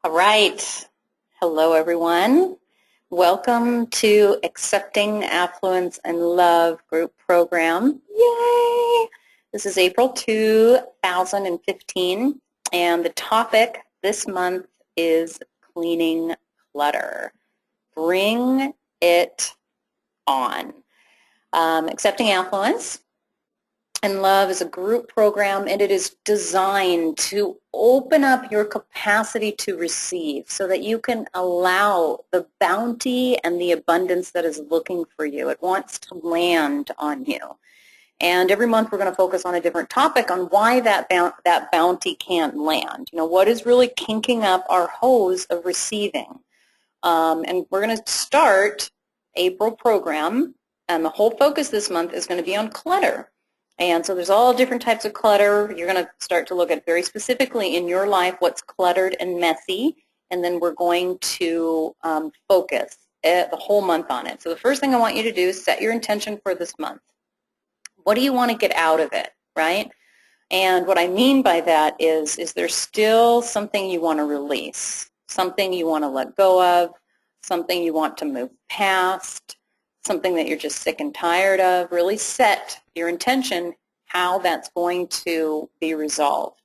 All right. Hello, everyone. Welcome to Accepting Affluence and Love group program. Yay! This is April 2015, and the topic this month is cleaning clutter. Bring it on. Accepting Affluence and Love is a group program, and it is designed to open up your capacity to receive so that you can allow the bounty and the abundance that is looking for you. It wants to land on you. And every month we're going to focus on a different topic on why that bounty can't land. You know, what is really kinking up our hose of receiving. And we're going to start April program, and the whole focus this month is going to be on clutter. And so there's all different types of clutter. You're going to start to look at very specifically in your life what's cluttered and messy, and then we're going to focus the whole month on it. So the first thing I want you to do is set your intention for this month. What do you want to get out of it, right? And what I mean by that is there still something you want to release, something you want to let go of, something you want to move past, something that you're just sick and tired of? Really set your intention how that's going to be resolved,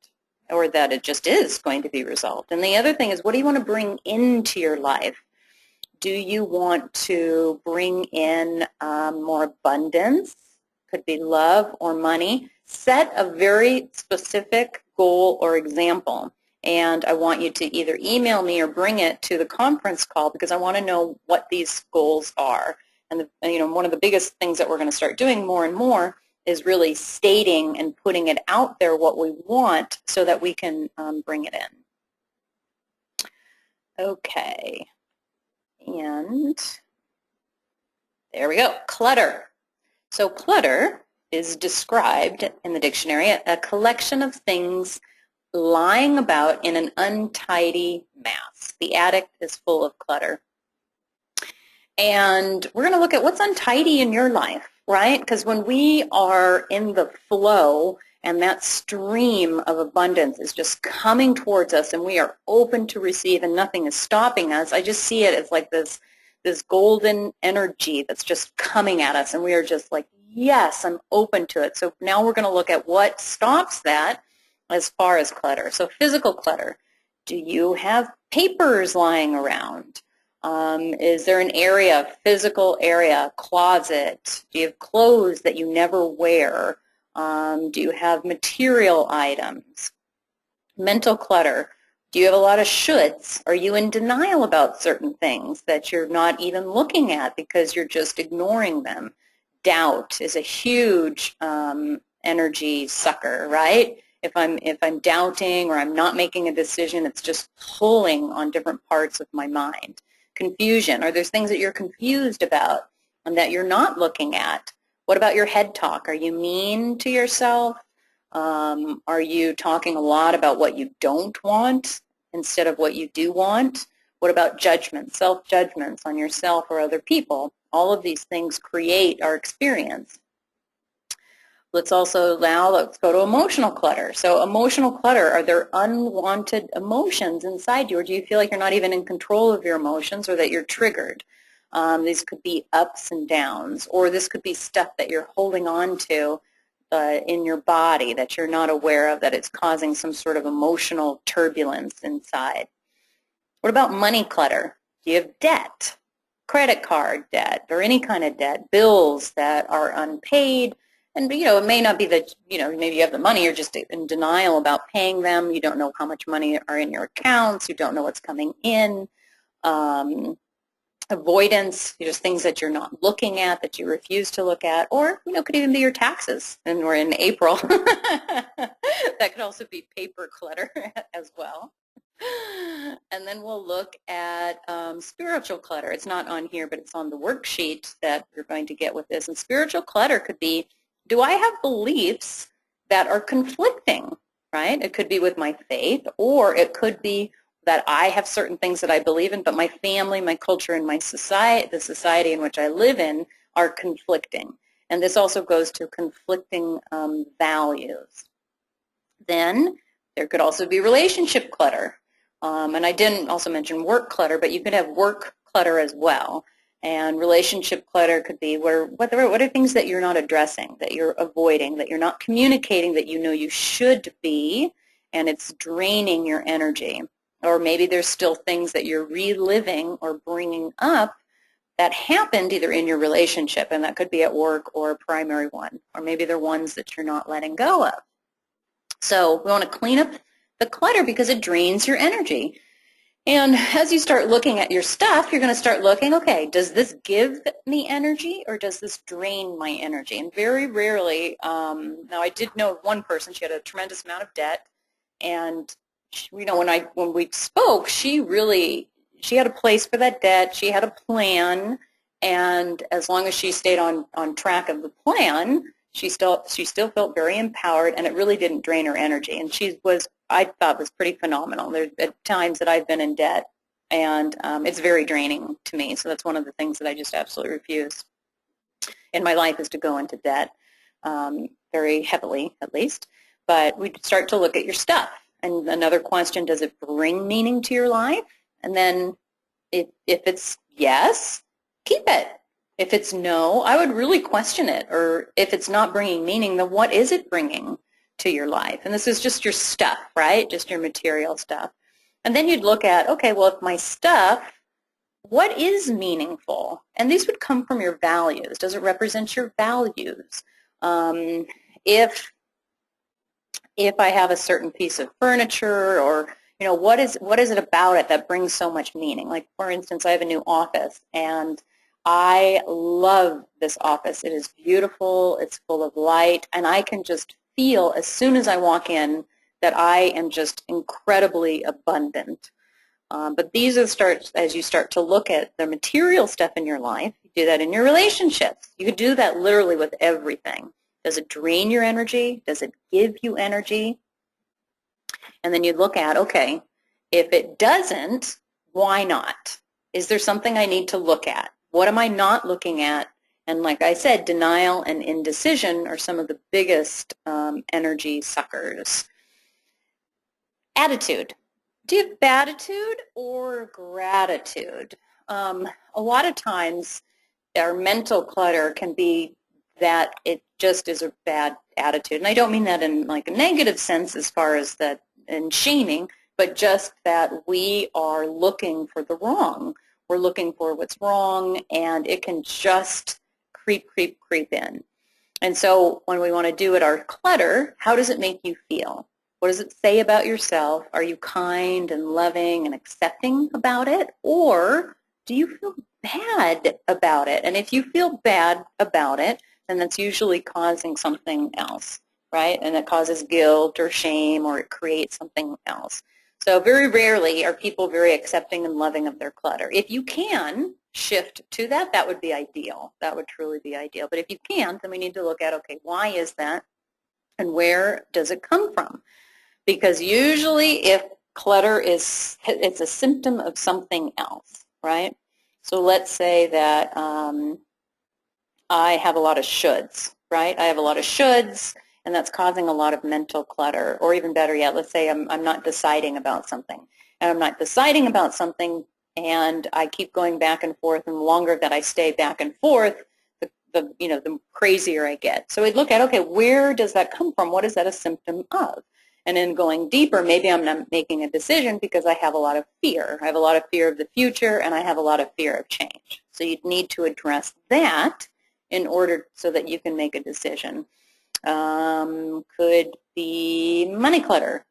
or that it just is going to be resolved. And the other thing is, what do you want to bring into your life? Do you want to bring in more abundance? Could be love or money. Set a very specific goal or example. And I want you to either email me or bring it to the conference call, because I want to know what these goals are. And one of the biggest things that we're going to start doing more and more is really stating and putting it out there what we want so that we can bring it in. Okay. And there we go. Clutter. So clutter is described in the dictionary, a collection of things lying about in an untidy mass. The attic is full of clutter. And we're going to look at what's untidy in your life, right? Because when we are in the flow and that stream of abundance is just coming towards us and we are open to receive and nothing is stopping us, I just see it as like this golden energy that's just coming at us, and we are just like, yes, I'm open to it. So now we're going to look at what stops that as far as clutter. So physical clutter. Do you have papers lying around? Is there an area, physical area, closet? Do you have clothes that you never wear? Do you have material items? Mental clutter. Do you have a lot of shoulds? Are you in denial about certain things that you're not even looking at because you're just ignoring them? Doubt is a huge energy sucker, right? If I'm doubting or I'm not making a decision, it's just pulling on different parts of my mind. Confusion. Are there things that you're confused about and that you're not looking at? What about your head talk? Are you mean to yourself? Are you talking a lot about what you don't want instead of what you do want? What about judgments, self-judgments on yourself or other people? All of these things create our experience. Let's go to emotional clutter. So emotional clutter, are there unwanted emotions inside you, or do you feel like you're not even in control of your emotions, or that you're triggered? These could be ups and downs, or this could be stuff that you're holding on to in your body that you're not aware of, that it's causing some sort of emotional turbulence inside. What about money clutter? Do you have debt, credit card debt, or any kind of debt, bills that are unpaid? And, it may not be that, maybe you have the money, you're just in denial about paying them. You don't know how much money are in your accounts. You don't know what's coming in. Avoidance, just things that you're not looking at, that you refuse to look at, or, could even be your taxes. And we're in April. That could also be paper clutter as well. And then we'll look at spiritual clutter. It's not on here, but it's on the worksheet that you're going to get with this. And spiritual clutter could be, do I have beliefs that are conflicting, right? It could be with my faith, or it could be that I have certain things that I believe in, but my family, my culture, and my society, the society in which I live in, are conflicting. And this also goes to conflicting values. Then there could also be relationship clutter. And I didn't also mention work clutter, but you could have work clutter as well. And relationship clutter could be what are things that you're not addressing, that you're avoiding, that you're not communicating that you know you should be, and it's draining your energy. Or maybe there's still things that you're reliving or bringing up that happened either in your relationship, and that could be at work or a primary one, or maybe they're ones that you're not letting go of. So we want to clean up the clutter because it drains your energy. And as you start looking at your stuff, you're going to start looking, okay, does this give me energy or does this drain my energy? And very rarely, now I did know one person, she had a tremendous amount of debt, and you know, when we spoke, she had a place for that debt, she had a plan, and as long as she stayed on track of the plan, she still felt very empowered, and it really didn't drain her energy. And I thought was pretty phenomenal. There's been times that I've been in debt, and it's very draining to me. So that's one of the things that I just absolutely refuse in my life, is to go into debt, very heavily at least. But we start to look at your stuff. And another question, does it bring meaning to your life? And then if it's yes, keep it. If it's no, I would really question it. Or if it's not bringing meaning, then what is it bringing to your life? And this is just your stuff, right? Just your material stuff. And then you'd look at, okay, well, if my stuff, what is meaningful? And these would come from your values. Does it represent your values? If I have a certain piece of furniture, or you know, what is it about it that brings so much meaning? Like, for instance, I have a new office, and I love this office. It is beautiful, it's full of light, and I can just feel as soon as I walk in that I am just incredibly abundant. But these are as you start to look at the material stuff in your life. You do that in your relationships. You could do that literally with everything. Does it drain your energy? Does it give you energy? And then you look at, okay, if it doesn't, why not? Is there something I need to look at? What am I not looking at? And like I said, denial and indecision are some of the biggest energy suckers. Attitude. Do you have attitude or gratitude? A lot of times our mental clutter can be that it just is a bad attitude. And I don't mean that in like a negative sense as far as that in shaming, but just that we are looking for the wrong. We're looking for what's wrong, and it can just creep in. And so when we want to do it, our clutter, how does it make you feel? What does it say about yourself? Are you kind and loving and accepting about it? Or do you feel bad about it? And if you feel bad about it, then that's usually causing something else, right? And it causes guilt or shame, or it creates something else. So very rarely are people very accepting and loving of their clutter. If you can shift to that, that would be ideal. That would truly be ideal. But if you can't, then we need to look at, okay, why is that? And where does it come from? Because usually if clutter it's a symptom of something else, right? So let's say that I have a lot of shoulds, right? I have a lot of shoulds, and that's causing a lot of mental clutter. Or even better yet, let's say I'm not deciding about something. And I'm not deciding about something, and I keep going back and forth, and the longer that I stay back and forth, the crazier I get. So we'd look at, okay, where does that come from? What is that a symptom of? And then going deeper, maybe I'm not making a decision because I have a lot of fear. I have a lot of fear of the future, and I have a lot of fear of change. So you'd need to address that in order so that you can make a decision. Could be money clutter.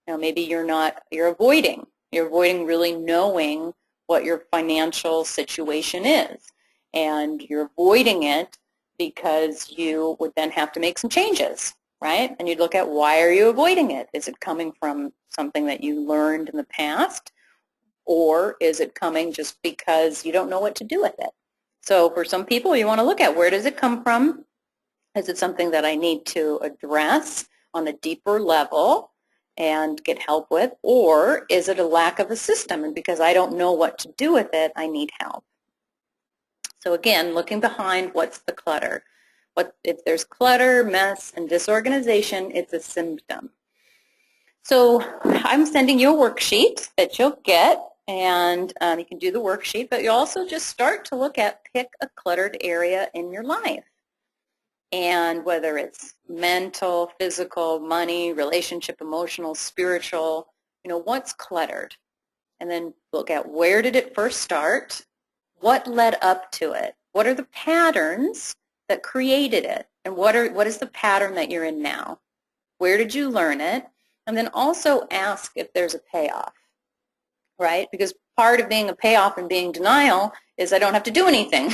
You know, maybe you're avoiding. You're avoiding really knowing what your financial situation is. And you're avoiding it because you would then have to make some changes, right? And you'd look at, why are you avoiding it? Is it coming from something that you learned in the past? Or is it coming just because you don't know what to do with it? So for some people, you want to look at, where does it come from? Is it something that I need to address on a deeper level and get help with? Or is it a lack of a system, and because I don't know what to do with it, I need help? So again, looking behind, what's the clutter? If there's clutter, mess, and disorganization, it's a symptom. So I'm sending you a worksheet that you'll get, and you can do the worksheet, but you also just start to look at pick a cluttered area in your life. And whether it's mental, physical, money, relationship, emotional, spiritual, what's cluttered? And then look at where did it first start? What led up to it? What are the patterns that created it? And what is the pattern that you're in now? Where did you learn it? And then also ask if there's a payoff, right? Because part of being a payoff and being denial is I don't have to do anything.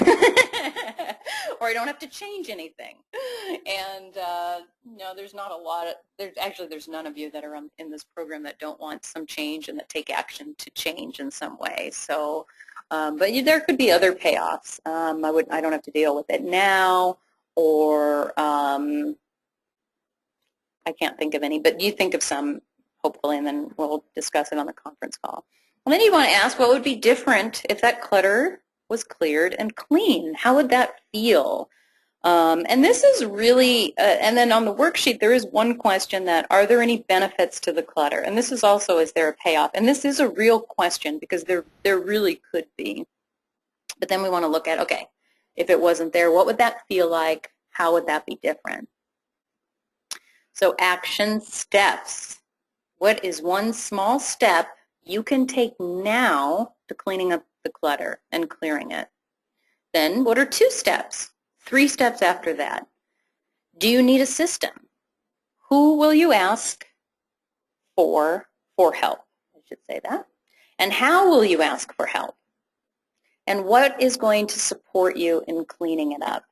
Or I don't have to change anything. And no, there's not a lot of, there's none of you that are in this program that don't want some change and that take action to change in some way. So, but there could be other payoffs. I don't have to deal with it now, or I can't think of any, but you think of some, hopefully, and then we'll discuss it on the conference call. And then you want to ask, what would be different if that clutter was cleared and clean? How would that feel? And this is really, and then on the worksheet, there is one question that, are there any benefits to the clutter? And this is also, is there a payoff? And this is a real question because there really could be. But then we want to look at, okay, if it wasn't there, what would that feel like? How would that be different? So action steps. What is one small step you can take now to cleaning up the clutter and clearing it? Then what are 2 steps? 3 steps after that. Do you need a system? Who will you ask for help? I should say that. And how will you ask for help? And what is going to support you in cleaning it up?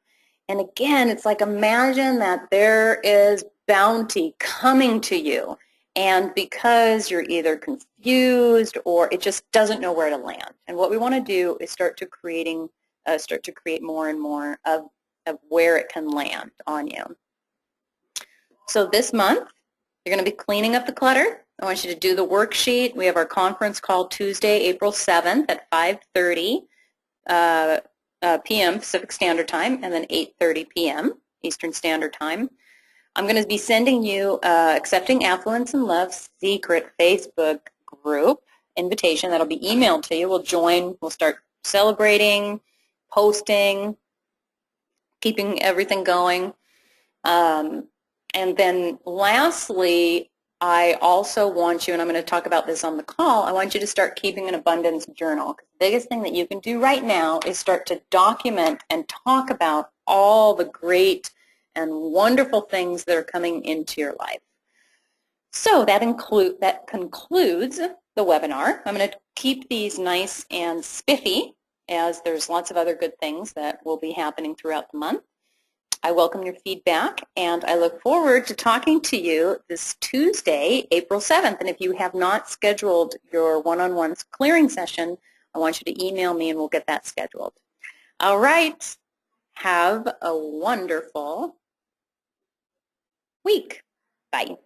And again, it's like, imagine that there is bounty coming to you, and because you're either confused or it just doesn't know where to land. And what we want to do is start to create more and more of where it can land on you. So this month, you're going to be cleaning up the clutter. I want you to do the worksheet. We have our conference call Tuesday, April 7th at 5:30 p.m. Pacific Standard Time, and then 8:30 p.m. Eastern Standard Time. I'm going to be sending you Accepting Affluence and Love secret Facebook group invitation that'll be emailed to you. We'll start celebrating, posting, keeping everything going. And then lastly, I also want you, and I'm going to talk about this on the call, I want you to start keeping an abundance journal. The biggest thing that you can do right now is start to document and talk about all the great and wonderful things that are coming into your life. So that concludes the webinar. I'm going to keep these nice and spiffy, as there's lots of other good things that will be happening throughout the month. I welcome your feedback, and I look forward to talking to you this Tuesday, April 7th. And if you have not scheduled your one-on-one clearing session, I want you to email me and we'll get that scheduled. All right. Have a wonderful week. Bye.